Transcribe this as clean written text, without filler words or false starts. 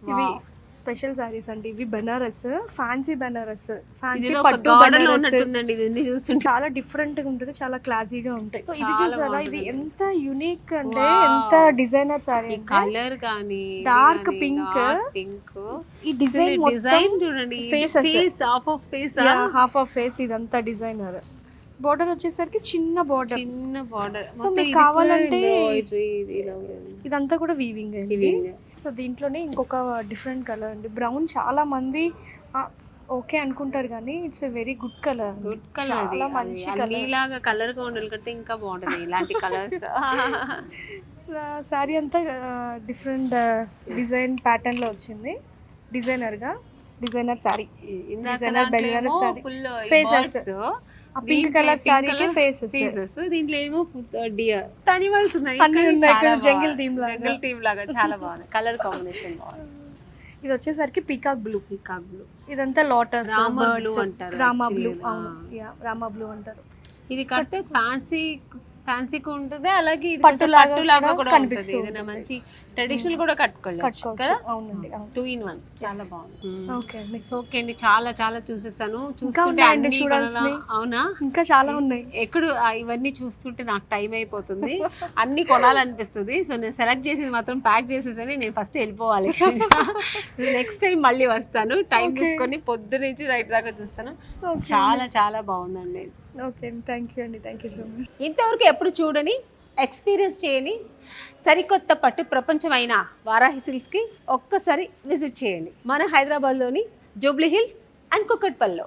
ఇవి స్పెషల్ సారీస్ అండి. ఇవి బెనారస్, ఫ్యాన్సీ బెనారస్, ఫ్యాన్సీ ఇదేదో ఒక పట్టు గార్డెన్ లో బెనారస్. ఉన్నట్టుందండి ఇది చూస్తుంటే. చాలా డిఫరెంట్ గా ఉంటుంది, చాలా క్లాసీగా ఉంటాయి. ఇది చూసారా, ఇది ఎంత యూనిక్ అంటే Wow. ఎంత డిజైనర్ సారీ. ఈ కలర్ కానీ డార్క్ పింక్, పింక్ ఈ డిజైన్ డిజైన్ చూడండి, face half of face, half of face, ఇదంతా డిజైనర్. బోర్డర్ వచ్చేసరికి చిన్న బోర్డర్. చిన్న బార్డర్. సో మీకు కావాలంటే ఇదంతా కూడా వీవింగ్ అండి. సో దీంట్లోనే ఇంకొక డిఫరెంట్ కలర్ అండి, బ్రౌన్. చాలా మంది ఓకే అనుకుంటారు కానీ it's a very good colour. Good colour. చాలా మంచి కలర్. నీలాగా కలర్ గా ఉండాలి కంటే ఇంకా బాగుంటది ఇలాంటి కలర్స్. శారీ అంతా డిఫరెంట్ డిజైన్ ప్యాటర్న్ లో వచ్చింది, designer sari. Full faces, pink colour శారీకి ఫేసెస్. దీంట్లో ఏమో డియర్ అనిమల్స్ ఉన్నాయి, జంగిల్ థీమ్ లాగా చాలా బాగుంది. కలర్ కాంబినేషన్ బాగుంది. ఇది వచ్చేసరికి పీకాక్ బ్లూ. బ్లూ, ఇదంతా లోటస్, రామా బ్లూ అంటారు. రామా బ్లూ, రామా బ్లూ అంటారు. ఇది కడితే ఫ్యాన్సీగా ఉంటుంది, అలాగే ఇది పట్టులాగా కూడా కనిపిస్తుంది. ఏదైనా మంచి ట్రెడిషనల్ కూడా కట్టుకోవచ్చు కదా. అవునండి, 2 in 1 చాలా బాగుంది. ఓకే ఓకే అండి, చాలా చూసేసాను. చూస్తుంటే అన్ని అవునా, ఇంకా చాలా ఉన్నాయి. ఎక్కడ ఇవన్నీ చూస్తుంటే నాకు టైం అయిపోతుంది, అన్ని కొనాలనిపిస్తుంది. సో నేను సెలెక్ట్ చేసేది మాత్రం ప్యాక్ చేసేసని నేను ఫస్ట్ వెళ్ళిపోవాలి. నెక్స్ట్ టైం మళ్ళీ వస్తాను, టైం తీసుకొని పొద్దు నుంచి రైట్ దాకా చూస్తాను. చాలా బాగుందండి. ఓకే, థ్యాంక్ యూ అండి, థ్యాంక్ యూ సో మచ్. ఇంతవరకు ఎప్పుడు చూడని, ఎక్స్పీరియన్స్ చేయని సరికొత్త పట్టు ప్రపంచమైన వారాహి సిల్క్స్కి ఒక్కసారి విజిట్ చేయండి. మన హైదరాబాద్లోని జూబ్లీ హిల్స్ అండ్ కుకట్పల్లిలో.